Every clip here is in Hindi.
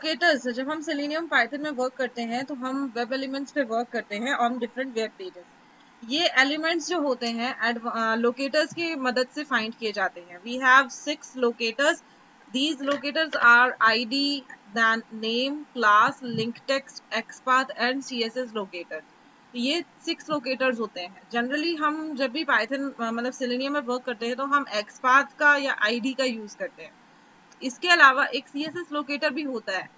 लोकेटर्स, जब हम सेलेनियम पाइथन में वर्क करते हैं तो हम वेब एलिमेंट्स पे वर्क करते हैं ऑन डिफरेंट वेब पेजेस। ये एलिमेंट्स जो होते हैं लोकेटर्स की मदद से फाइंड किए जाते हैं। We have 6 locators. These locators are ID, then name, class, link text, XPath and CSS locator. तो ये 6 लोकेटर्स होते हैं। जनरली हम जब भी पाइथन मतलब सेलेनियम में वर्क करते हैं तो हम एक्सपाथ का या आईडी का यूज करते हैं। इसके अलावा एक सीएसएस लोकेटर भी होता है।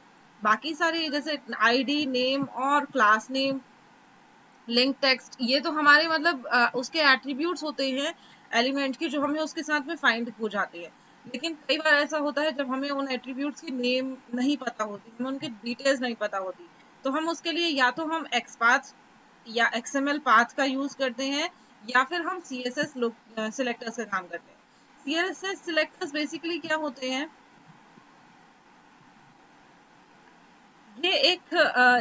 बाकी सारे जैसे आईडी, नेम और क्लास नेम, लिंक टेक्स्ट, ये तो हमारे मतलब उसके एट्रीब्यूट्स होते हैं एलिमेंट के, जो हमें उसके साथ में फाइंड हो जाते हैं। लेकिन कई बार ऐसा होता है जब हमें उन एट्रीब्यूट्स की नेम नहीं पता होती, हमें उनकी डिटेल्स नहीं पता होती, तो हम उसके लिए या तो हम एक्सपाथ या एक्सएमएल पाथ का यूज करते हैं, या फिर हम सीएसएस सिलेक्टर्स का काम करते हैं। सीएसएस सिलेक्टर्स बेसिकली क्या होते हैं, ये एक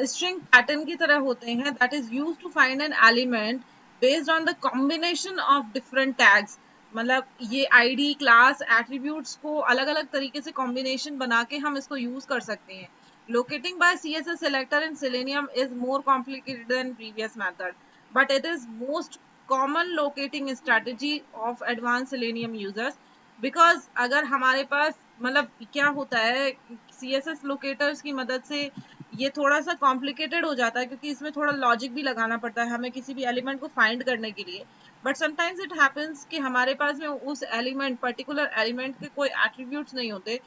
स्ट्रिंग पैटर्न की तरह होते हैं that is used to find an element based on the combination of different tags. मतलब ये आईडी, क्लास, एट्रीब्यूट्स को अलग अलग तरीके से कॉम्बिनेशन बना के हम इसको यूज कर सकते हैं। Locating by CSS selector in Selenium is more complicated than previous method, but it is most common locating strategy of advance Selenium users. Because अगर हमारे पास मतलब क्या होता है, सीएसएस लोकेटर्स की मदद से ये थोड़ा सा कॉम्प्लिकेटेड हो जाता है, क्योंकि इसमें थोड़ा लॉजिक भी लगाना पड़ता है हमें किसी भी एलिमेंट को फाइंड करने के लिए। बट समटाइम्स इट हैपेंस कि हमारे पास में उस एलिमेंट, पर्टिकुलर एलिमेंट के कोई एट्रीब्यूट्स नहीं होते,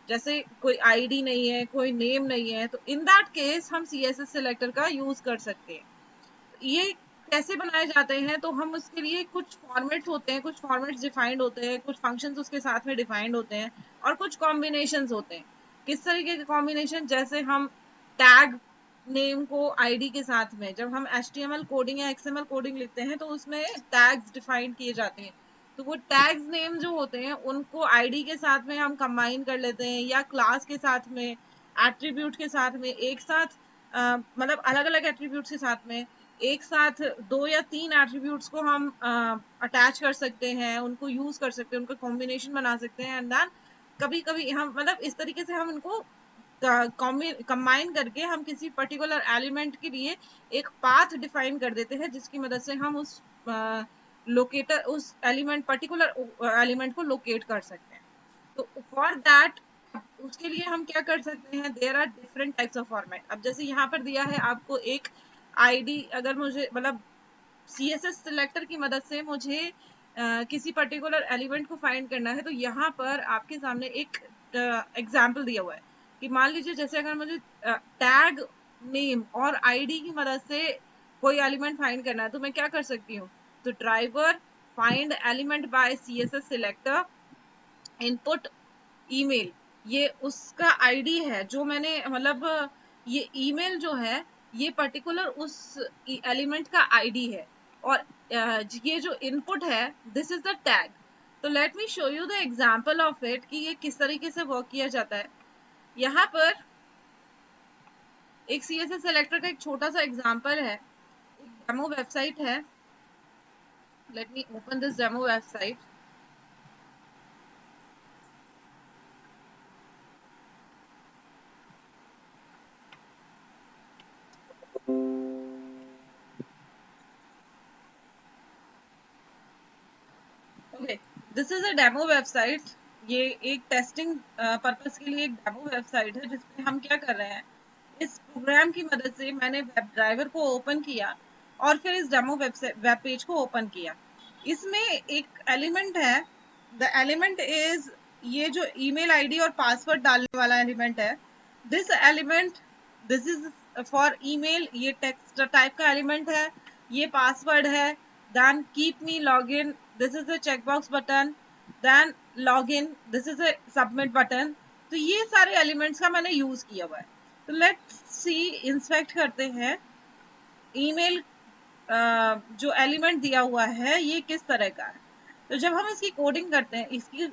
जैसे कोई आईडी नहीं है, कोई नेम नहीं है, तो इन दैट केस हम सीएसएस सिलेक्टर का यूज कर सकते हैं। ये कैसे बनाए जाते हैं, तो हम उसके लिए कुछ फॉर्मेट्स होते हैं, कुछ फॉर्मेट्स डिफाइंड होते हैं, कुछ फंक्शंस उसके साथ में डिफाइंड होते हैं, और कुछ कॉम्बिनेशंस होते हैं। किस तरीके के कॉम्बिनेशन, जैसे हम टैग नेम को आईडी के साथ में, जब हम एचटीएमएल कोडिंग या एक्सएमएल कोडिंग लिखते हैं तो उसमें टैग्स डिफाइन किए जाते हैं। तो वो टैग्स नेम जो होते हैं उनको आईडी के साथ में हम कंबाइन कर लेते हैं, या क्लास के साथ में, एट्रीब्यूट के साथ में, एक साथ मतलब अलग अलग एट्रीब्यूट के साथ में एक साथ 2 या 3 एट्रीब्यूट्स को हम अटैच कर सकते हैं, उनको यूज कर सकते हैं, उनका कॉम्बिनेशन बना सकते हैं। एंड देन कभी कभी हम मतलब इस तरीके से हम उनको कंबाइन करके हम किसी पर्टिकुलर एलिमेंट के लिए एक पाथ डिफाइन कर देते हैं, जिसकी मदद से हम उस लोकेटर, उस एलिमेंट, पर्टिकुलर एलिमेंट को लोकेट कर सकते हैं। तो फॉर दैट, उसके लिए हम क्या कर सकते हैं, there are different types of format. अब जैसे यहाँ पर दिया है आपको एक आईडी, अगर मुझे मतलब सीएसएस सिलेक्टर की मदद से मुझे किसी पर्टिकुलर एलिमेंट को फाइंड करना है, तो यहाँ पर आपके सामने एक एग्जाम्पल दिया हुआ है कि मान लीजिए जैसे अगर मुझे टैग नेम और आईडी की मदद से कोई एलिमेंट फाइंड करना है, तो मैं क्या कर सकती हूँ, तो driver find element by CSS selector, input email, ये उसका आईडी है जो मैंने मतलब ये ईमेल जो है ये पर्टिकुलर उस एलिमेंट का आईडी है, और ये जो इनपुट है दिस इज द टैग। तो let me show you the example of it कि ये किस तरीके से वर्क किया जाता है। यहाँ पर एक सीएसएस सेलेक्टर का एक छोटा सा एग्जांपल है, एक डेमो वेबसाइट है। Let me open this demo website. Okay, this is a demo website. ये एक टेस्टिंग पर्पस के लिए एक डेमो वेबसाइट है, जिसमें हम क्या कर रहे हैं, इस प्रोग्राम की मदद से मैंने वेब ड्राइवर को ओपन किया और फिर इस डेमो वेब पेज को ओपन किया। इसमें एक एलिमेंट है, द एलिमेंट इज ये जो ईमेल आईडी और पासवर्ड डालने वाला एलिमेंट है। This element, this is for email, ये टेक्स्ट टाइप का एलिमेंट है, ये पासवर्ड है। Then keep me log in, this is a checkbox button. Then log in, this is a submit button. तो ये सारे एलिमेंट्स का मैंने यूज किया हुआ है। तो लेट्स सी, इंस्पेक्ट करते हैं ईमेल जो एलिमेंट दिया हुआ है ये किस तरह का है। तो जब हम इसकी कोडिंग करते हैं,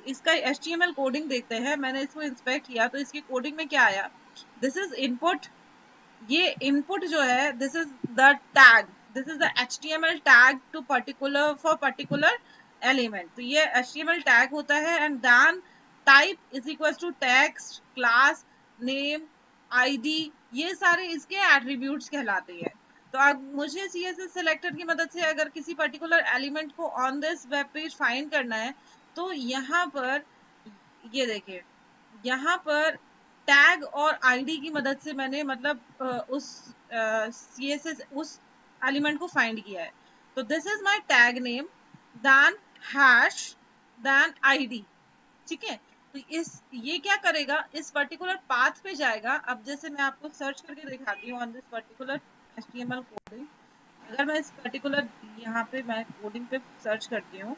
इसका HTML कोडिंग देखते हैं, मैंने इसको इंस्पेक्ट किया तो इसकी कोडिंग में क्या आया, दिस इज इनपुट। ये इनपुट जो है this is the tag, this is the HTML tag to particular, for particular element. तो ये HTML टैग होता है। And then type is equal to text, class name, ID, ये सारे इसके एट्रीब्यूट्स कहलाते हैं। तो अब मुझे सीएसएस सिलेक्टर की मदद से अगर किसी पर्टिकुलर एलिमेंट को on this web page find करना है, तो यहाँ पर ये देखिए, यहाँ पर टैग और आईडी की मदद से मैंने मतलब उस सीएसएस उस एलिमेंट को फाइंड किया है। तो this is my tag name, then hash, then ID. ठीक है, तो इस ये क्या करेगा, इस पर्टिकुलर पाथ पे जाएगा। अब जैसे मैं आपको सर्च करके दिखाती हूँ on this particular HTML coding. अगर मैं इस पर्टिकुलर यहाँ पे मैं कोडिंग पे सर्च करती हूँ,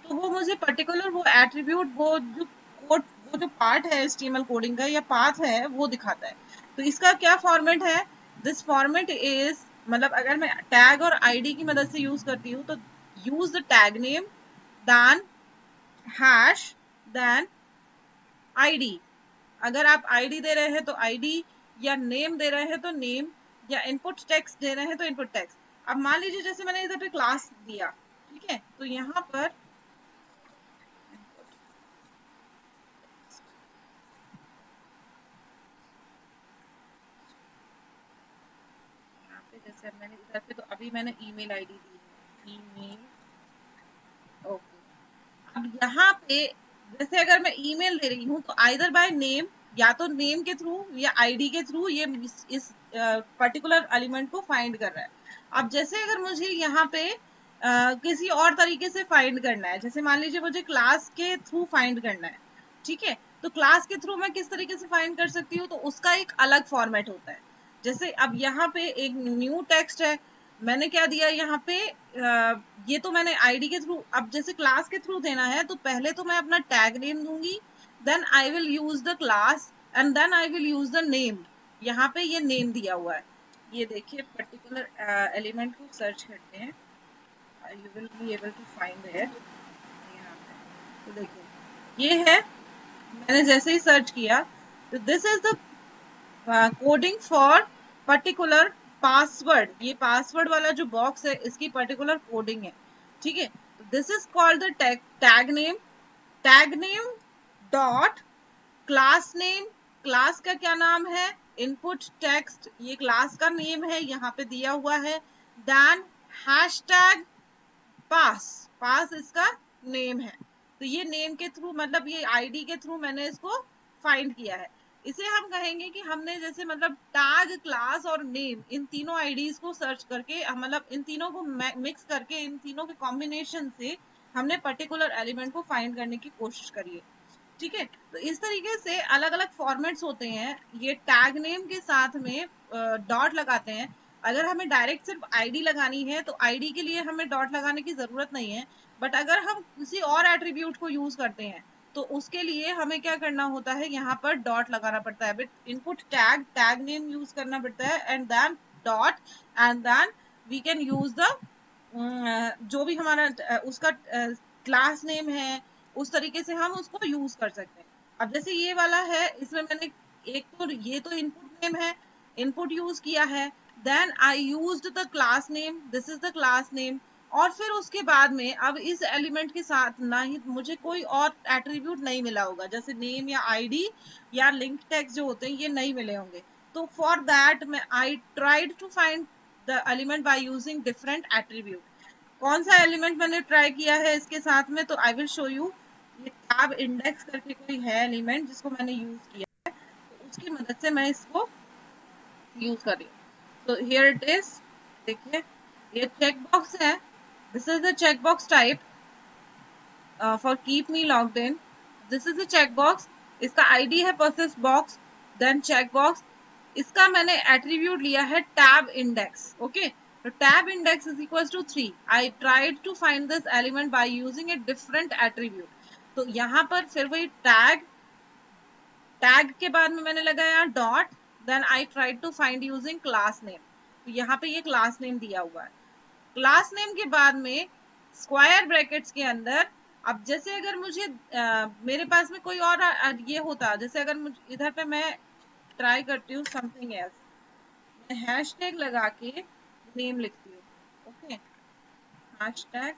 तो वो मुझे पर्टिकुलर वो एट्रीब्यूट, वो जो कोड, वो जो पार्ट है एचटीएमएल कोडिंग का या पाथ है वो दिखाता है। तो इसका क्या फॉर्मेट है, दिस फॉर्मेट इज, मतलब अगर मैं टैग और आईडी की मदद से यूज करती हूँ, तो use the tag name, then hash, then ID. अगर आप आईडी दे रहे हैं तो आईडी, या नेम दे रहे हैं तो नेम, या इनपुट टेक्स्ट दे रहे हैं तो इनपुट टेक्स्ट। अब मान लीजिए जैसे मैंने इधर पे क्लास दिया, ठीक है, तो यहाँ पर यहाँ पे जैसे अब मैंने इधर पे, तो अभी मैंने ईमेल आईडी दी है, ईमेल, ओके। अब यहाँ पे जैसे अगर मैं ईमेल दे रही हूँ, तो आइदर बाय नेम, या तो नेम के थ्रू या आईडी के थ्रू ये इस पर्टिकुलर एलिमेंट को फाइंड कर रहा है। अब जैसे अगर मुझे यहाँ पे किसी और तरीके से फाइंड करना है, जैसे मान लीजिए मुझे क्लास के थ्रू फाइंड करना है, ठीक है, तो क्लास के थ्रू मैं किस तरीके से फाइंड कर सकती हूँ, तो उसका एक अलग फॉर्मेट होता है। जैसे अब यहाँ पे एक न्यू टेक्स्ट है, मैंने क्या दिया यहाँ पे, ये तो मैंने आईडी के थ्रू, अब जैसे क्लास के थ्रू देना है तो पहले तो मैं अपना टैग नेम दूंगी, then I will use the class, and then I will use the name. यहाँ पे ये नेम दिया हुआ है, ये देखिए पर्टिकुलर एलिमेंट को सर्च करते हैं, you will be able to find it. यहाँ पे तो देखिए ये है, मैंने जैसे ही सर्च किया, तो this is the coding for particular password, ये पासवर्ड वाला जो बॉक्स है इसकी पर्टिकुलर कोडिंग है। ठीक है, तो this is called the tag name, tag name dot class name, class का क्या नाम है, इनपुट टेक्स्ट, ये क्लास का नेम है यहाँ पे दिया हुआ है, देन हैशटैग पास, पास इसका नेम है। तो ये नेम के थ्रू, मतलब ये आईडी के थ्रू मैंने इसको फाइंड किया है। इसे हम कहेंगे कि हमने जैसे मतलब टैग, क्लास और नेम, इन तीनों आईडीज को सर्च करके, मतलब इन तीनों को मिक्स करके, इन तीनों के कॉम्बिनेशन से हमने पर्टिकुलर एलिमेंट को फाइंड करने की कोशिश करी है। ठीक है, तो इस तरीके से अलग अलग फॉर्मेट्स होते हैं। ये टैग नेम के साथ में डॉट लगाते हैं। अगर हमें डायरेक्ट सिर्फ आईडी लगानी है तो आईडी के लिए हमें डॉट लगाने की जरूरत नहीं है, बट अगर हम किसी और एट्रीब्यूट को यूज करते हैं तो उसके लिए हमें क्या करना होता है, यहाँ पर डॉट लगाना पड़ता है। But input tag, tag name use करना पड़ता है, and then dot, and then we can use the जो भी हमारा उसका क्लास नेम है, उस तरीके से हम उसको यूज कर सकते हैं। अब जैसे ये वाला है, इसमें मैंने एक तो ये तो इनपुट नेम है, इनपुट यूज किया है, then I used the class name, this is the class name, और फिर उसके बाद में अब इस एलिमेंट के साथ ना ही मुझे कोई और एट्रीब्यूट नहीं मिला होगा, जैसे नेम या आईडी या लिंक टेक्स्ट जो होते हैं ये नहीं मिले होंगे। तो फॉर दैट मैं I tried to find the element by using different attribute. कौन सा एलिमेंट मैंने ट्राई किया है इसके साथ में, तो आई विल शो यू। ये टैब इंडेक्स करके कोई है एलिमेंट जिसको मैंने यूज किया है, तो उसकी मदद से मैं इसको यूज कर रही हूँ। तो हियर इट इज, देखिए ये चेक बॉक्स है, this is the check box type for keep me logged in, this is the check box, इसका आईडी है persist box, then check box, इसका मैंने एट्रीब्यूट लिया है टैब इंडेक्स। ओके, तो tab index is equal to 3, I tried to find this element by using a different attribute. तो यहाँ पर फिर वही टैग, टैग के बाद में मैंने लगाया dot, then I tried to find using class name, तो यहाँ पे ये क्लास नेम दिया हुआ है। क्लास नेम के बाद में स्क्वायर ब्रैकेट्स के अंदर, अब जैसे अगर मुझे मेरे पास में कोई और ये होता, जैसे अगर मुझे इधर पे मैं ट्राई करती हूँ समथिंग एल्स, मैं हैशटैग लगा के नेम लिखती हूँ। ओके, हैशटैग,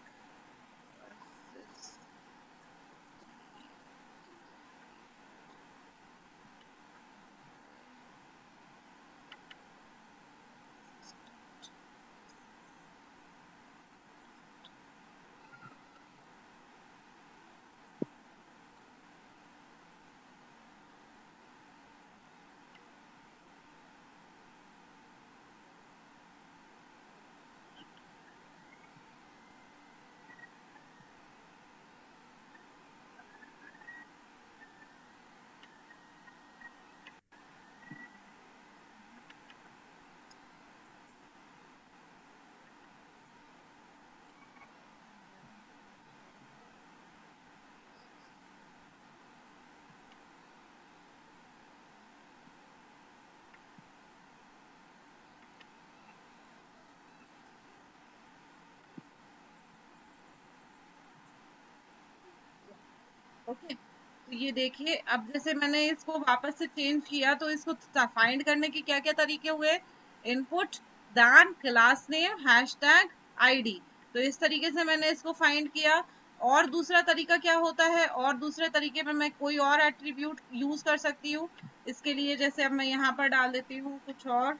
ओके, तो ये देखिए, अब जैसे मैंने इसको वापस से चेंज किया तो इसको फाइंड करने के क्या क्या तरीके हुए, input then class name hashtag ID. तो इस तरीके से मैंने इसको फाइंड किया। और दूसरा तरीका क्या होता है, और दूसरे तरीके में मैं कोई और एट्रीब्यूट यूज कर सकती हूँ। इसके लिए जैसे अब मैं यहाँ पर डाल देती हूँ कुछ और,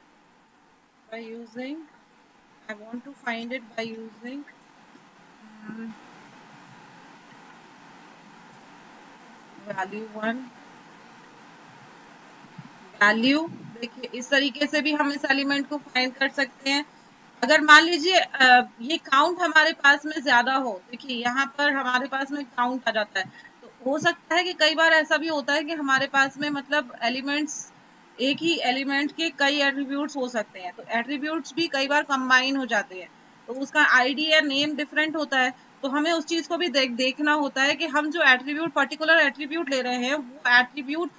by using, I want to find it by using value one, value. देखिए इस तरीके से भी हम इस एलिमेंट को फाइंड कर सकते हैं। अगर मान लीजिए ये काउंट हमारे पास में ज्यादा हो, देखिए यहाँ पर हमारे पास में काउंट आ जाता है, तो हो सकता है कि कई बार ऐसा भी होता है कि हमारे पास में मतलब एलिमेंट्स, एक ही एलिमेंट के कई एट्रीब्यूट्स हो सकते हैं, तो एट्रीब्यूट्स भी कई बार कंबाइन हो जाते हैं, तो उसका आईडी या नेम डिफरेंट होता है। तो हमें उस चीज को भी देखना होता है कि हम जो एट्रीब्यूट, पर्टिकुलर एट्रीब्यूट ले रहे हैं, वो एट्रीब्यूट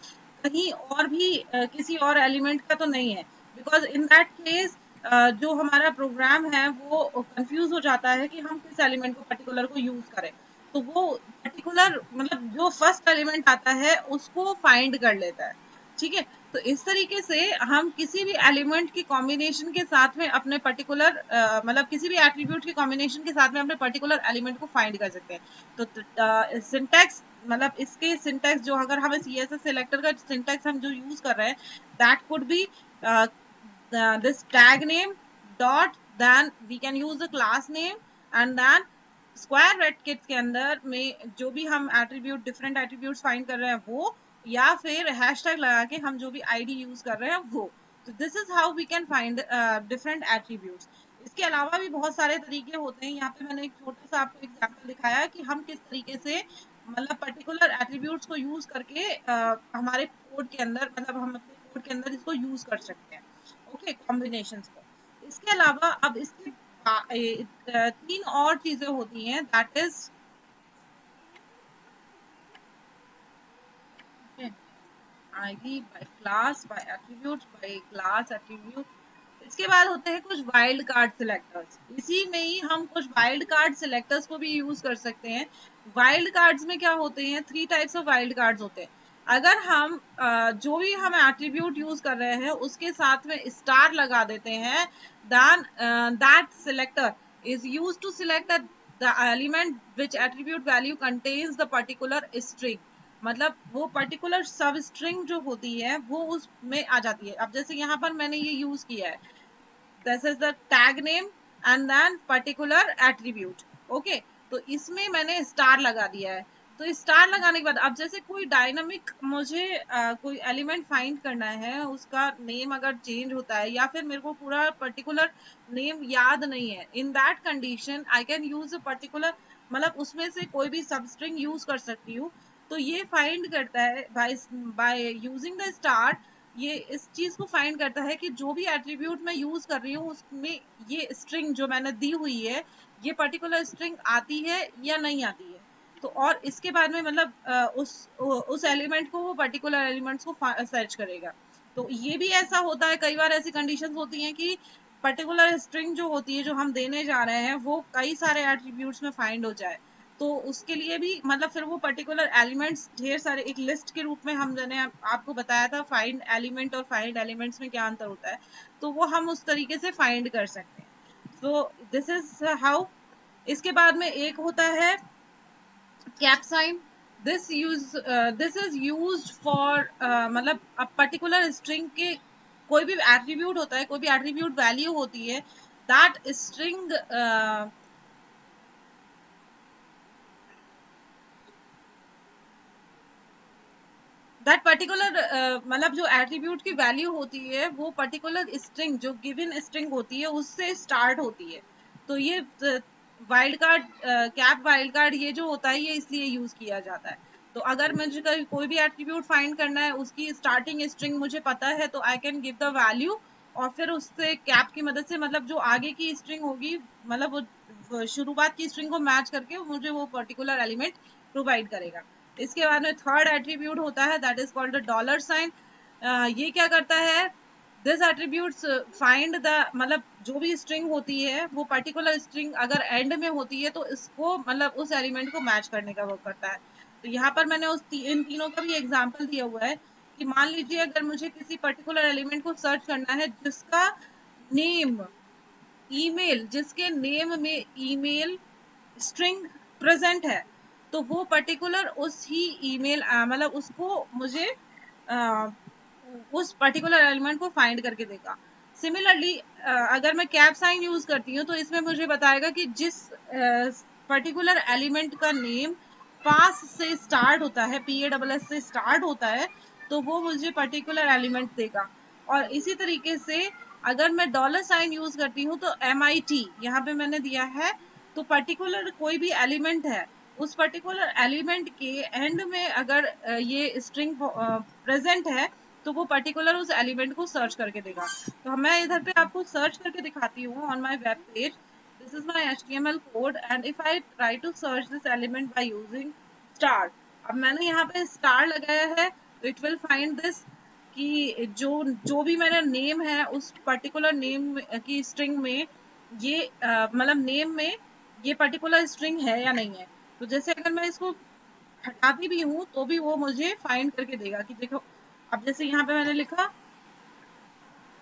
कहीं और भी किसी और एलिमेंट का तो नहीं है। बिकॉज इन दैट केस जो हमारा प्रोग्राम है वो कंफ्यूज हो जाता है कि हम किस एलिमेंट को पर्टिकुलर को यूज करें। तो वो पर्टिकुलर मतलब जो फर्स्ट एलिमेंट आता है उसको फाइंड कर लेता है। ठीक है, तो इस तरीके से हम किसी भी एलिमेंट की कॉम्बिनेशन के साथ में अपने पर्टिकुलर मतलब किसी भी एट्रीब्यूट की कॉम्बिनेशन के साथ में अपने पर्टिकुलर एलिमेंट को फाइंड कर सकते हैं। तो सिंटैक्स, मतलब इसके सिंटैक्स जो, अगर हम सीएसएस सिलेक्टर का सिंटैक्स हम जो यूज कर रहे हैं, that could be this tag name dot, then we can use the class name, and then square brackets के अंदर में जो भी हम एट्रीब्यूट, डिफरेंट एट्रीब्यूट्स फाइंड कर रहे हैं वो, या फिर हैशटैग लगा के हम जो भी आईडी यूज कर रहे हैं वो। तो this is how we can find different attributes. इसके अलावा भी बहुत सारे तरीके होते हैं। यहाँ पे मैंने एक छोटा सा आपको एग्जांपल दिखाया कि हम किस तरीके से मतलब पर्टिकुलर एट्रीब्यूट्स को यूज करके हमारे कोड के अंदर, मतलब हम अपने कोड के अंदर इसको यूज कर सकते हैं। ओके, कॉम्बिनेशंस को। इसके अलावा अब इसके तीन और चीजें होती हैं, that is ID by class, by attribute, by class attribute. इसके बाद होते हैं कुछ वाइल्ड कार्ड सिलेक्टर्स। इसी में ही हम कुछ वाइल्ड कार्ड सिलेक्टर्स को भी यूज कर सकते हैं। वाइल्ड कार्ड्स में क्या होते हैं, three types of wild cards होते हैं। अगर हम जो भी हम एट्रीब्यूट यूज कर रहे हैं उसके साथ में स्टार लगा देते हैं, then that selector is used to select the element which attribute value contains the particular string। मतलब वो पर्टिकुलर सब स्ट्रिंग जो होती है वो उसमें आ जाती है। अब जैसे यहाँ पर मैंने ये यूज किया है, this is the tag name and then particular attribute. Okay, तो इसमें मैंने स्टार लगा दिया है। तो स्टार लगाने के बाद अब जैसे कोई डायनामिक मुझे कोई एलिमेंट फाइंड करना है, उसका नेम अगर चेंज होता है या फिर मेरे को पूरा पर्टिकुलर नेम याद नहीं है, in that condition I can use a particular, मतलब उसमें से कोई भी सब स्ट्रिंग यूज कर सकती हूँ। तो ये फाइंड करता है by by using the star, ये इस चीज को फाइंड करता है कि जो भी एट्रीब्यूट मैं यूज कर रही हूँ उसमें ये स्ट्रिंग जो मैंने दी हुई है, ये पर्टिकुलर स्ट्रिंग आती है या नहीं आती है। तो और इसके बाद में मतलब उस एलिमेंट को, वो पर्टिकुलर एलिमेंट्स को सर्च करेगा। तो ये भी ऐसा होता है, कई बार ऐसी कंडीशंस होती हैं कि पर्टिकुलर स्ट्रिंग जो होती है जो हम देने जा रहे हैं वो कई सारे एट्रीब्यूट्स में फाइंड हो जाए, तो उसके लिए भी मतलब फिर वो पर्टिकुलर एलिमेंट्स ढेर सारे एक लिस्ट के रूप में, हम मैंने आपको बताया था फाइंड एलिमेंट और फाइंड एलिमेंट्स में क्या अंतर होता है, तो वो हम उस तरीके से फाइंड कर सकते हैं। So this is how. इसके बाद में एक होता है cap sine. This is used for मतलब पर्टिकुलर स्ट्रिंग के कोई भी एट्रीब्यूट होता है, कोई भी एट्रीब्यूट वैल्यू होती है, दैट स्ट्रिंग दैट पर्टिकुलर मतलब जो एट्रीब्यूट की वैल्यू होती है वो पर्टिकुलर स्ट्रिंग, जो गिवन स्ट्रिंग होती है उससे स्टार्ट होती है। तो ये wild card, cap wild card ये जो होता है ये इसलिए यूज किया जाता है। तो अगर मुझे कोई भी एट्रीब्यूट फाइंड करना है, उसकी स्टार्टिंग स्ट्रिंग मुझे पता है, तो I can give the value, और फिर उससे कैप की मदद से मतलब जो आगे की स्ट्रिंग होगी, मतलब वो शुरुआत की स्ट्रिंग को मैच करके मुझे वो पर्टिकुलर एलिमेंट प्रोवाइड करेगा। इसके बाद में थर्ड एट्रीब्यूट होता है, that is called dollar sign. ये क्या करता है, दिस एट्रीब्यूट्स फाइंड द, मतलब जो भी स्ट्रिंग होती है वो पर्टिकुलर स्ट्रिंग अगर एंड में होती है तो इसको मतलब उस एलिमेंट को मैच करने का वर्क करता है। तो यहाँ पर मैंने इन तीनों का भी एग्जाम्पल दिया हुआ है कि मान लीजिए अगर मुझे किसी पर्टिकुलर एलिमेंट को सर्च करना है जिसका नेम ईमेल, जिसके नेम में ईमेल स्ट्रिंग प्रेजेंट है, तो वो पर्टिकुलर उस ही ईमेल मतलब उसको मुझे उस पर्टिकुलर एलिमेंट को फाइंड करके देगा। सिमिलरली अगर मैं कैप साइन यूज करती हूँ तो इसमें मुझे बताएगा कि जिस पर्टिकुलर एलिमेंट का नेम पास से स्टार्ट होता है, PASS से स्टार्ट होता है, तो वो मुझे पर्टिकुलर एलिमेंट देगा। और इसी तरीके से अगर मैं डॉलर साइन यूज करती हूँ तो MIT यहाँ पे मैंने दिया है, तो पर्टिकुलर कोई भी एलिमेंट है, उस पर्टिकुलर एलिमेंट के एंड में अगर ये स्ट्रिंग प्रेजेंट है, तो वो पर्टिकुलर उस एलिमेंट को सर्च करके देगा। तो मैं इधर पे आपको सर्च करके दिखाती हूँ on my web page. This is my HTML code and if I try to search this element by using star, अब मैंने यहाँ पे स्टार लगाया है, तो इट विल फाइंड दिस कि जो जो भी मेरा नेम है उस पर्टिकुलर नेम की स्ट्रिंग में ये मतलब नेम में ये पर्टिकुलर स्ट्रिंग है या नहीं है। तो जैसे अगर मैं इसको हटाती भी हूँ तो भी वो मुझे फाइंड करके देगा कि देखो, अब जैसे यहाँ पे मैंने लिखा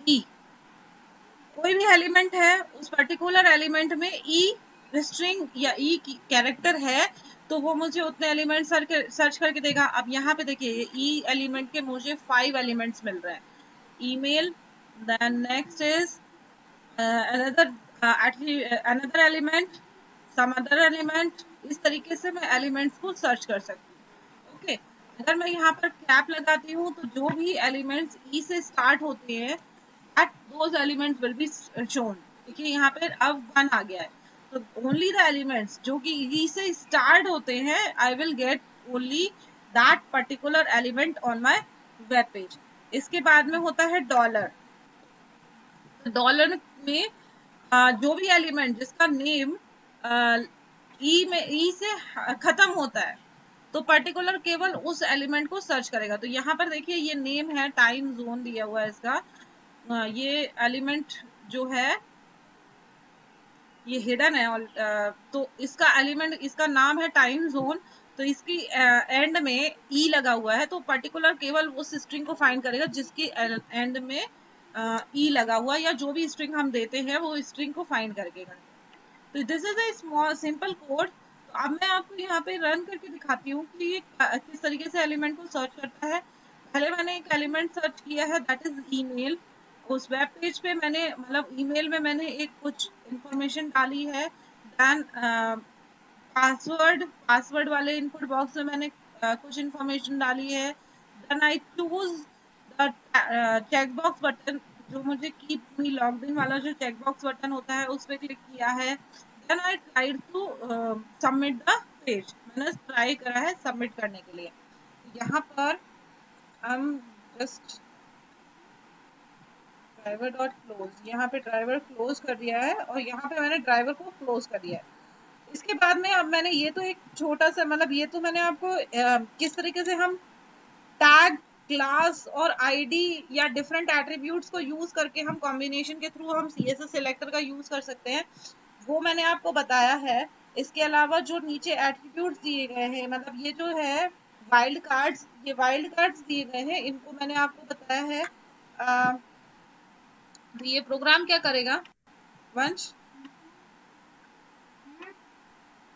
ई, कोई भी एलिमेंट है उस पर्टिकुलर एलिमेंट में ई स्ट्रिंग या ई कैरेक्टर है, तो वो मुझे उतने एलिमेंट सर्च करके देगा। अब यहाँ पे देखिए ई एलिमेंट के मुझे 5 एलिमेंट्स मिल रहे हैं, email, then next is another actually another element, some other element, इस तरीके से मैं एलिमेंट्स को सर्च कर सकती हूँ। ओके, अगर मैं यहाँ पर कैप लगाती हूँ तो जो भी एलिमेंट्स ई से स्टार्ट होते हैं that those elements will be shown। देखिए यहाँ पे अब 1 आ गया है, तो ओनली द एलिमेंट्स जो कि ई से स्टार्ट होते हैं I will get only that particular element on my web page. इसके बाद में होता है डॉलर। डॉलर में जो भी एलिमेंट जिसका नेम ई में ई से खत्म होता है, तो पर्टिकुलर केवल उस एलिमेंट को सर्च करेगा। तो यहाँ पर देखिए ये नेम है, टाइम जोन दिया हुआ है इसका, ये एलिमेंट जो है ये हिडन है और तो इसका एलिमेंट, इसका नाम है टाइम जोन, तो इसकी एंड में ई लगा हुआ है, तो पर्टिकुलर केवल उस स्ट्रिंग को फाइंड करेगा जिसकी एंड में ई लगा हुआ, या जो भी स्ट्रिंग हम देते हैं वो स्ट्रिंग को फाइंड करेगा। तो this is A small simple code. तो अब मैं आपको यहाँ पे रन करके दिखाती हूँ कि ये किस तरीके से एलिमेंट को सर्च करता है। पहले मैंने एक एलिमेंट सर्च किया है दैट इज ईमेल। उस वेब पेज पे मैंने मतलब ईमेल में मैंने एक कुछ इंफॉर्मेशन डाली है, देन पासवर्ड वाले इनपुट बॉक्स में मैंने कुछ इंफॉर्मेशन डाली है, then I choose the check box button, जो मुझे कीप मी लॉग्ड इन वाला जो चेक बॉक्स बटन होता है उस पर क्लिक किया है, then I tried to submit the page, मैंने ट्राई करा है सबमिट करने के लिए। यहाँ पर हम जस्ट ड्राइवर डॉट क्लोज, यहाँ पे ड्राइवर क्लोज कर दिया है और यहाँ पे मैंने ड्राइवर को क्लोज कर दिया है। इसके बाद में अब मैंने ये तो एक छोटा सा मतलब ये तो मैंने आपको किस तरीके से हम टैग, क्लास और आईडी या डिफरेंट एट्रीब्यूट्स को यूज करके हम कॉम्बिनेशन के थ्रू हम CSS सिलेक्टर का यूज कर सकते हैं, वो मैंने आपको बताया है। इसके अलावा जो नीचे एट्रीब्यूट्स दिए गए हैं, मतलब ये जो है वाइल्ड कार्ड्स, ये वाइल्ड कार्ड्स दिए गए हैं, इनको मैंने आपको बताया है। तो ये प्रोग्राम क्या करेगा, वंश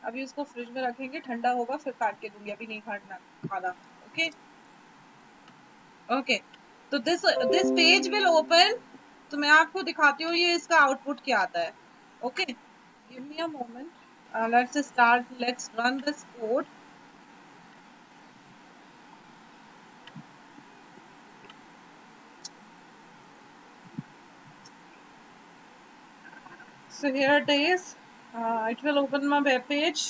अभी उसको फ्रिज में रखेंगे, ठंडा होगा फिर काट के दूंगी, अभी नहीं काटना खाना। ओके ओके, तो दिस पेज विल ओपन। तो मैं आपको दिखाती हूँ ये इसका आउटपुट क्या आता है। Okay, give me a moment, let's run this code. So here it is, it will open my web page।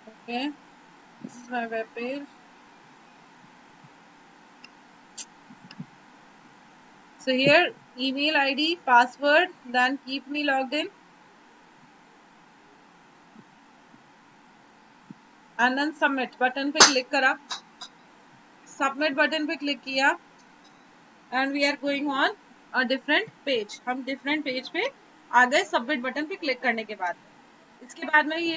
Okay, this is my web page। So here email ID, password, then keep me logged in। And then submit button पे क्लिक करा, सबमिट बटन पे क्लिक किया and we are going on a different page. हम डिफरेंट पेज पे आ गए सबमिट बटन पे क्लिक करने के बाद में। इसके बाद में ये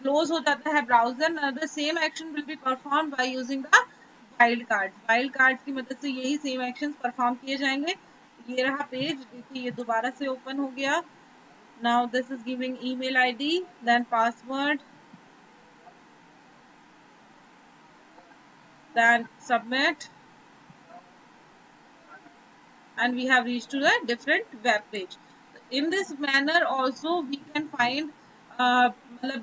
क्लोज हो जाता है browser. The same action will be perform by using the wild card. Wild card की मदद से यही सेम एक्शन परफॉर्म किए जाएंगे। ये रहा पेज, देखिए ये दोबारा से ओपन हो गया। Now this is giving email ID, then password, then submit, and we have reached to the different web page. In this manner also we can find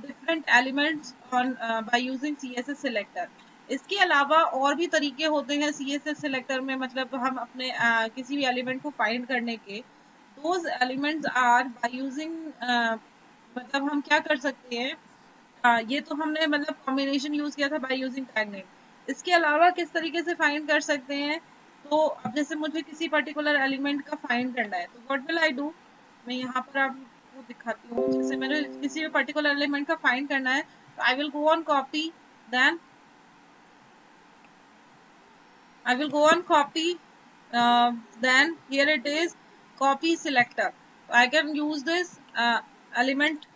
different elements on by using css selector. इसके अलावा और भी तरीके होते हैं css selector में, मतलब हम अपने किसी भी एलिमेंट को फाइंड करने के। those elements are by using मतलब हम क्या कर सकते हैं, ये तो हमने मतलब कॉम्बिनेशन यूज किया था बाय यूजिंग टैग नेम। इसके अलावा किस तरीके से फाइंड कर सकते हैं, तो अब जैसे मुझे किसी पर्टिकुलर एलिमेंट का फाइंड करना है तो व्हाट विल आई डू, मैं यहाँ पर आपको दिखाती हूँ। जैसे मैंने किसी भी पर्टिकुलर एलिमेंट का फाइंड करना है तो I will go on copy, then I will go on copy, then here it is copy selector. I can use this element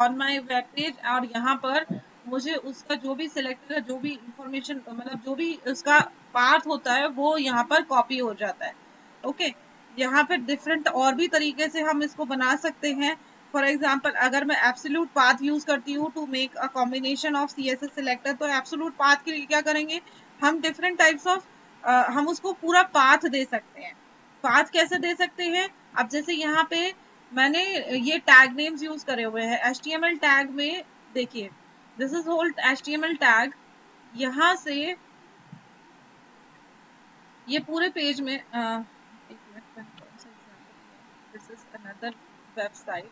on my web page और यहाँ पर मुझे उसका जो भी सिलेक्टर है, जो भी इंफॉर्मेशन मतलब जो भी उसका पार्ट होता है वो यहाँ पर कॉपी हो जाता है। ओके, यहाँ पर डिफरेंट और भी तरीके से हम इसको बना सकते हैं। फॉर एग्जाम्पल अगर मैं एब्सोल्यूट पाथ यूज करती हूँ to make a combination of CSS selector, तो एब्सोल्यूट पाथ के लिए क्या करेंगे, हम डिफरेंट टाइप्स ऑफ हम उसको पूरा पाथ दे सकते हैं। पाथ कैसे दे सकते हैं, अब जैसे यहाँ पे मैंने ये टैग नेम्स यूज करे हुए हैं HTML टैग में। देखिए this is hold HTML tag, यहाँ से ये पूरे पेज में एक मिनट, मैंने कौन सा एग्जांपल दिया, this is another website,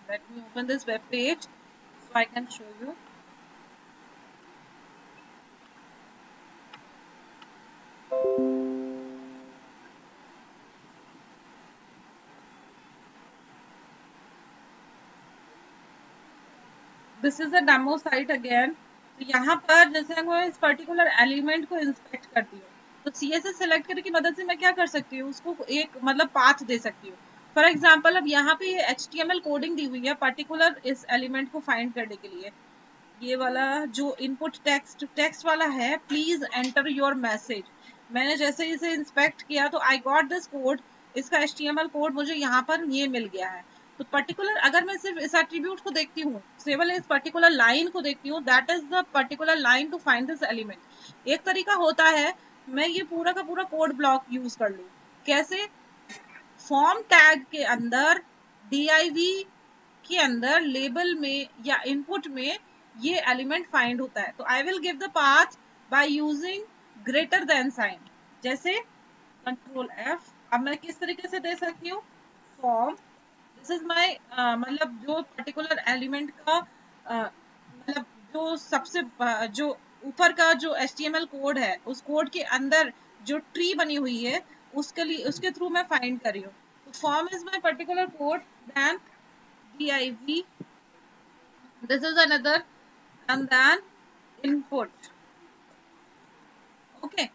let me open this web page so I can show you. This is a demo site again. तो यहाँ पर जैसे मैं इस पर्टिकुलर एलिमेंट को इंस्पेक्ट करती हूँ तो CSS सेलेक्टर की मदद से मैं क्या कर सकती हूँ, उसको एक मतलब पाथ दे सकती हूँ। फॉर एग्जाम्पल अब यहाँ पे ये HTML कोडिंग दी हुई है पर्टिकुलर इस एलिमेंट को फाइंड करने के लिए। ये वाला जो इनपुट टेक्स्ट टेक्स्ट वाला है, प्लीज एंटर योर मैसेज, मैंने जैसे इसे इंस्पेक्ट किया तो आई गॉट दिस कोड, इसका HTML कोड मुझे यहाँ पर ये मिल गया है। तो पर्टिकुलर अगर मैं सिर्फ इस एट्रीब्यूट को देखती हूँ, केवल इस पर्टिकुलर लाइन को देखती हूँ, that is the particular line to find this element. एक तरीका होता है मैं ये पूरा का पूरा कोड ब्लॉक यूज कर लूँ। कैसे, फॉर्म टैग के अंदर div के अंदर लेबल में या इनपुट में ये एलिमेंट फाइंड होता है, तो I will give the path by using greater than sign. जैसे कंट्रोल F, अब मैं किस तरीके से दे सकती हूँ, फॉर्म, दिस इज माय मतलब जो पर्टिकुलर एलिमेंट का मतलब जो सबसे जो ऊपर का जो HTML कोड है उस कोड के अंदर जो ट्री बनी हुई है उसके लिए उसके थ्रू मैं फाइंड कर रही हूँ। तो form is my particular code, then div, this is another, and then input। Okay,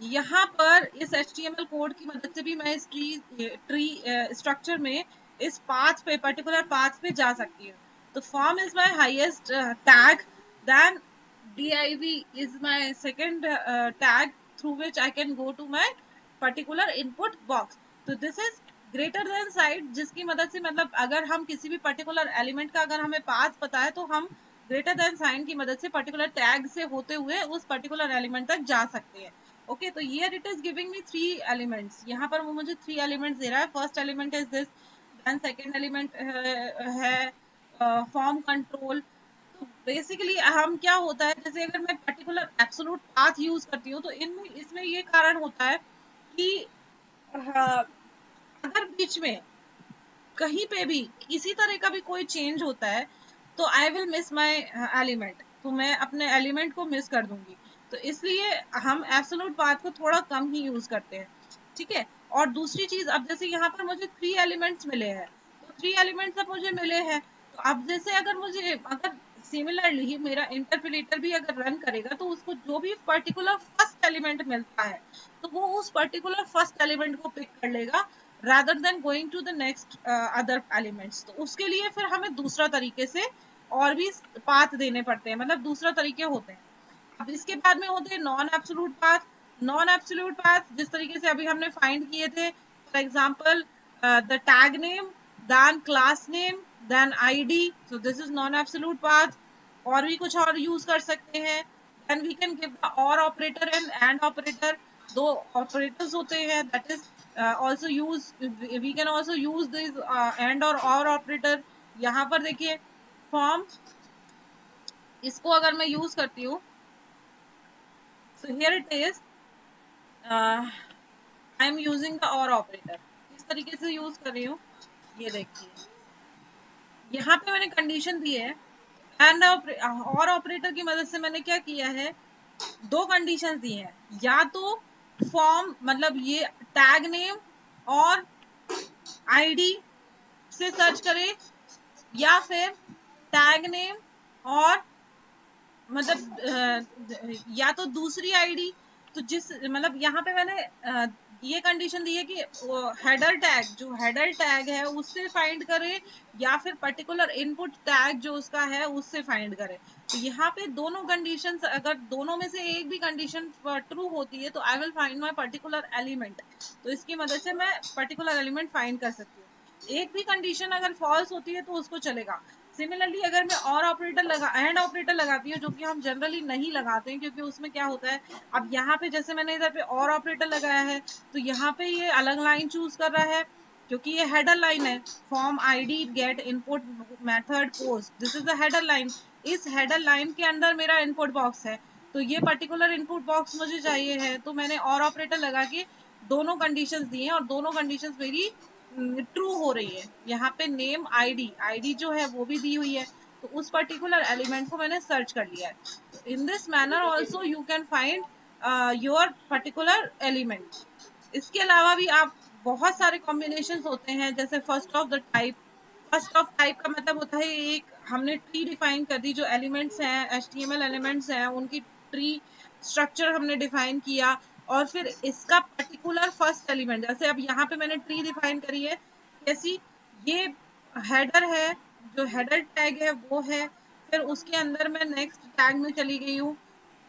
यहाँ पर इस HTML कोड की मदद से भी मैं इस ट्री स्ट्रक्चर में इस पाथ पे पर्टिकुलर पाथ पे जा सकती हूँ। तो form is my highest tag, then div is my second tag through which I can go to my particular input box। तो this is greater than side, जिसकी मदद से मतलब अगर हम किसी भी पर्टिकुलर एलिमेंट का अगर हमें पाथ पता है तो हम ग्रेटर देन साइन की मदद से पर्टिकुलर टैग से होते हुए उस पर्टिकुलर एलिमेंट तक जा सकते हैं। ओके, तो here it is giving me 3 elements, यहाँ पर वो मुझे 3 एलिमेंट्स दे रहा है। First element is this, then second element है फॉर्म कंट्रोल। तो बेसिकली हम क्या होता है, जैसे अगर मैं पर्टिकुलर एब्सोल्यूट पाथ यूज करती हूँ तो इनमें इसमें ये कारण होता है कि अगर बीच में कहीं पे भी किसी तरह का भी कोई चेंज होता है तो I will miss my element, तो मैं अपने एलिमेंट को मिस कर दूंगी। तो इसलिए हम एब्सोल्यूट पाथ को थोड़ा कम ही यूज करते हैं। ठीक है, और दूसरी चीज, अब जैसे यहाँ पर मुझे 3 एलिमेंट्स मिले हैं, तो 3 एलिमेंट्स अब मुझे मिले हैं, तो अब जैसे अगर मुझे अगर सिमिलरली मेरा इंटरपोलेटर भी अगर रन करेगा तो उसको जो भी पर्टिकुलर फर्स्ट एलिमेंट मिलता है तो वो उस पर्टिकुलर फर्स्ट एलिमेंट को पिक कर लेगा rather than going to the next other elements। तो उसके लिए फिर हमें दूसरा तरीके से और भी पाथ देने पड़ते हैं, मतलब दूसरा तरीके होते हैं। अब इसके बाद में होते हैं non absolute path. Non absolute path जिस तरीके से अभी हमने फाइंड किए थे, for example the tag name, then class name, then id, so this is non absolute path। और भी कुछ और यूज कर सकते हैं। then we can give the or operator and operator, दो ऑपरेटर्स होते हैं, that is also use, we can also use this and or operator। यहाँ पर देखिए फॉर्म, इसको अगर मैं यूज करती हूँ, so here it is, I am using the और ऑपरेटर। किस तरीके से यूज कर रही हूँ ये देखिए, यहाँ पे मैंने कंडीशन दी है एंड और ऑपरेटर की मदद से मैंने क्या किया है, दो कंडीशन दी है, या तो फॉर्म मतलब ये टैग नेम और आईडी से सर्च करें, या फिर टैग नेम और मतलब या तो दूसरी आईडी। तो जिस मतलब यहाँ पे मैंने ये कंडीशन दी है कि हेडर टैग, जो हेडर टैग है उससे फाइंड करे, या फिर पर्टिकुलर इनपुट टैग जो उसका है उससे फाइंड करे। तो यहाँ पे दोनों कंडीशन, अगर दोनों में से एक भी कंडीशन ट्रू होती है तो I will find my particular element. तो इसकी मदद से मैं पर्टिकुलर एलिमेंट फाइंड कर सकती हूँ। एक भी कंडीशन अगर फॉल्स होती है तो उसको चलेगा। सिमिलरली अगर मैं और ऑपरेटर लगा एंड ऑपरेटर लगाती हूँ, जो कि हम जनरली नहीं लगाते हैं, क्योंकि उसमें क्या होता है, अब यहाँ पे जैसे मैंने इधर पे और ऑपरेटर लगाया है तो यहाँ पे ये अलग लाइन चूज कर रहा है, क्योंकि ये हेडर लाइन है, form ID get input method post, this is the header line. इस हेडर लाइन के अंदर मेरा इनपुट बॉक्स है, तो ये पर्टिकुलर इनपुट बॉक्स मुझे चाहिए है, तो मैंने और ऑपरेटर लगा के दोनों कंडीशंस दी हैं और दोनों कंडीशंस मेरी ट्रू हो रही है। यहाँ पे नेम आईडी, आईडी जो है वो भी दी हुई है, तो उस पर्टिकुलर एलिमेंट को मैंने सर्च कर लिया है। In this manner also you can find your particular element. इसके अलावा भी आप बहुत सारे कॉम्बिनेशन होते हैं, जैसे first of the type. First of type का मतलब होता है, एक हमने ट्री डिफाइन कर दी, जो एलिमेंट्स हैं एचटीएमएल एलिमेंट्स हैं उनकी ट्री स्ट्रक्चर हमने डिफाइन किया, और फिर इसका पर्टिकुलर फर्स्ट एलिमेंट, जैसे अब यहाँ पे मैंने ट्री डिफाइन करी है कैसी, ये हेडर है, जो हेडर टैग है वो है, फिर उसके अंदर मैं नेक्स्ट टैग में चली गई हूँ,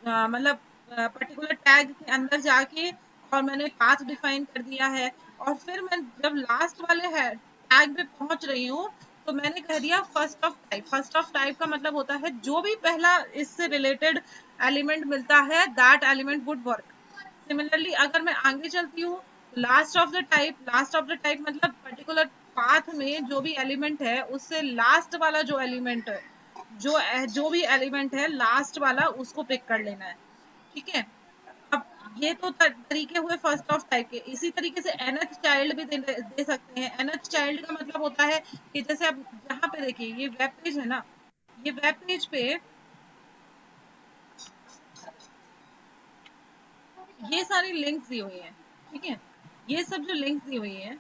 मतलब पर्टिकुलर टैग के अंदर जाके और मैंने पाथ डिफाइन कर दिया है, और फिर मैं जब लास्ट वाले है टैग पे पहुंच रही हूँ तो मैंने कह दिया first of type. First of type का मतलब होता है जो भी पहला इससे रिलेटेड एलिमेंट मिलता है that element would work. Similarly अगर मैं आगे चलती हूँ, last of the type, last of the type मतलब पर्टिकुलर पाथ में जो भी एलिमेंट है उससे लास्ट वाला जो एलिमेंट है, जो भी एलिमेंट है लास्ट वाला उसको पिक कर लेना है। ठीक है, अब ये तो तरीके हुए फर्स्ट ऑफ टाइप के। इसी तरीके से nth चाइल्ड भी दे सकते हैं। nth चाइल्ड का मतलब होता है कि जैसे अब यहाँ पे देखिए ये वेब पेज है ना, ये वेब पेज पे ये सारी लिंक्स दी हुई हैं। ठीक है, ये सब जो लिंक्स दी हुई हैं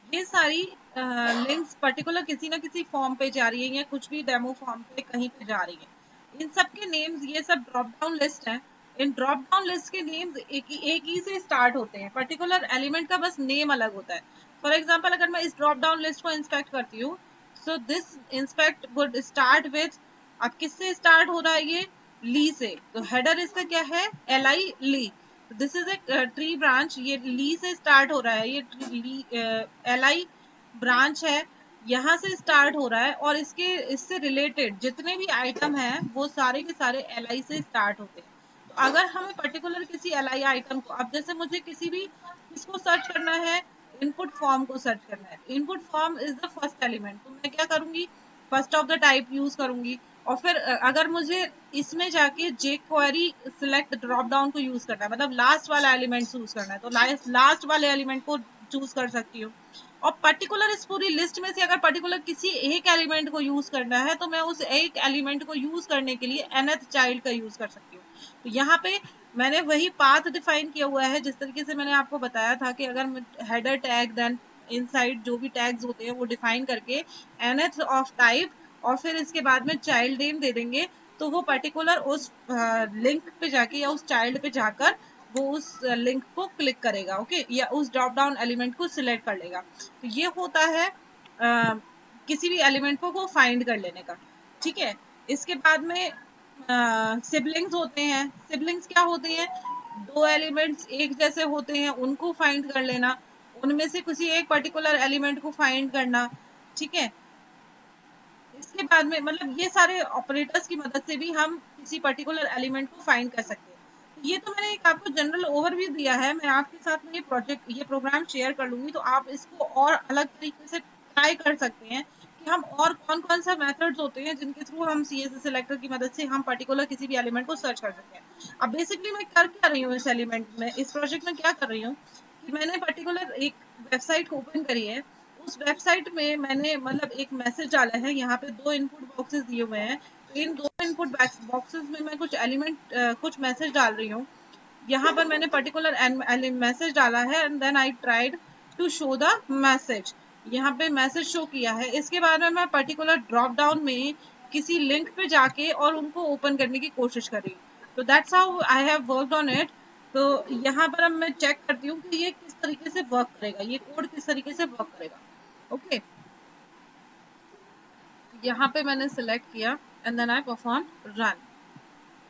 ये सारी लिंक्स पर्टिकुलर किसी ना किसी फॉर्म पे जा रही है, या कुछ भी डेमो फॉर्म पे कहीं पे जा रही है। इन सब के नेम्स, ये सब ड्रॉप डाउन लिस्ट है, इन ड्रॉप डाउन लिस्ट के नेम्स एक ही से स्टार्ट होते हैं, पर्टिकुलर एलिमेंट का बस नेम अलग होता है। फॉर एग्जाम्पल अगर मैं इस ड्रॉप डाउन लिस्ट को इंस्पेक्ट करती हूँ, so this inspect would start with, अब किससे स्टार्ट हो रहा है ये, ली से, तो हेडर इसका क्या है, L I li, this is a tree branch, ये ली से स्टार्ट हो रहा है, ये ली एल आई ब्रांच है, यहाँ से स्टार्ट हो रहा है, और इससे रिलेटेड जितने भी आइटम हैं वो सारे के सारे एल आई से स्टार्ट होते हैं। तो अगर हमें पर्टिकुलर किसी एल आई आइटम को, अब जैसे मुझे किसी भी इसको सर्च करना है, इनपुट फॉर्म को सर्च करना है, input form is the first element, तो मैं क्या करूंगी, first of the type use करूंगी। और फिर अगर मुझे इसमें जाके जे क्वेरी सिलेक्ट ड्रॉप डाउन को यूज करना है, मतलब लास्ट वाला एलिमेंट चूज करना है, तो लास्ट वाले एलिमेंट को चूज कर सकती हूँ। और पर्टिकुलर इस पूरी लिस्ट में से अगर पर्टिकुलर किसी एक एलिमेंट को यूज करना है तो मैं उस एक एलिमेंट को यूज करने के लिए nth चाइल्ड का यूज कर सकती हूँ। तो यहाँ पे मैंने वही पाथ डिफाइन किया हुआ है, जिस तरीके से मैंने आपको बताया था कि अगर हेडर टैग देन इनसाइड जो भी टैग्स होते हैं वो डिफाइन करके nth ऑफ टाइप और फिर इसके बाद में चाइल्ड नेम दे देंगे, तो वो पर्टिकुलर उस लिंक पे जाके या उस चाइल्ड पे जाकर वो उस लिंक को क्लिक करेगा, ओके, या उस ड्रॉप डाउन एलिमेंट को सिलेक्ट कर लेगा। तो ये होता है किसी भी एलिमेंट को फाइंड कर लेने का, ठीक है। इसके बाद में सिबलिंग्स होते हैं। सिबलिंग्स क्या होते हैं? दो एलिमेंट्स एक जैसे होते हैं, उनको फाइंड कर लेना, उनमें से किसी एक पर्टिकुलर एलिमेंट को फाइंड करना, ठीक है। इसके बाद में मतलब ये सारे ऑपरेटर्स की मदद से भी हम किसी पर्टिकुलर एलिमेंट को फाइंड कर सकते हैं। तो ये तो मैंने एक आपको जनरल ओवरव्यू दिया है। मैं आपके साथ में ये प्रोग्राम शेयर कर लूंगी, तो आप इसको और अलग तरीके से ट्राई कर सकते हैं कि हम और कौन कौन सा मेथड्स होते हैं जिनके थ्रू हम CSS सिलेक्टर की मदद से हम पर्टिकुलर किसी भी एलिमेंट को सर्च कर सकते हैं। अब बेसिकली मैं कर क्या रही हूँ इस एलिमेंट में, इस प्रोजेक्ट में क्या कर रही हूँ कि मैंने पर्टिकुलर एक वेबसाइट ओपन करी है। उस वेबसाइट में मैंने मतलब एक मैसेज डाला है, यहाँ पे दो इनपुट बॉक्सेस दिए हुए हैं, तो इन दो इनपुट बॉक्सेस में मैं कुछ एलिमेंट कुछ मैसेज डाल रही हूँ। यहाँ पर मैंने पर्टिकुलर मैसेज डाला है and then I tried to show the message. यहाँ पे मैसेज शो किया है। इसके बाद में मैं पर्टिकुलर ड्रॉप डाउन में किसी लिंक पे जाके और उनको ओपन करने की कोशिश कर रही हूँ। तो that's how I have worked on it. तो यहाँ पर अब मैं चेक करती हूँ कि ये किस तरीके से वर्क करेगा, ये कोड किस तरीके से वर्क करेगा, ओके। यहाँ पे मैंने सिलेक्ट किया and then I perform run,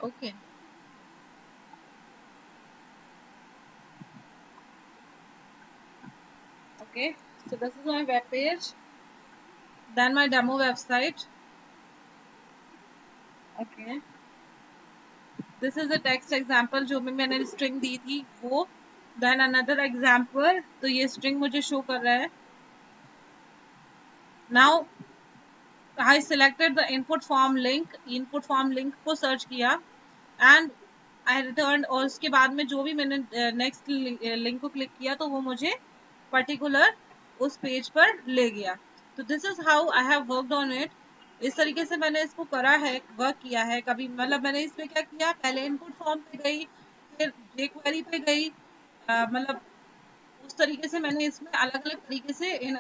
okay. Okay, so this is my web page, then my demo website. Okay, this is the text example जो भी मैंने string दी थी वो, then another example, तो ये string मुझे show कर रहा है। Now I selected the input form link को search किया and I returned, और उसके बाद में जो भी मैंने next link को click किया तो वो मुझे particular उस पेज पर ले गया। तो this is how I have worked on it. इस तरीके से मैंने इसको करा है, वर्क किया है। कभी मतलब मैंने इसमें क्या किया, पहले इनपुट फॉर्म पे गई, फिर jQuery पे गई, मतलब उस तरीके से मैंने इसमें अलग अलग तरीके से इन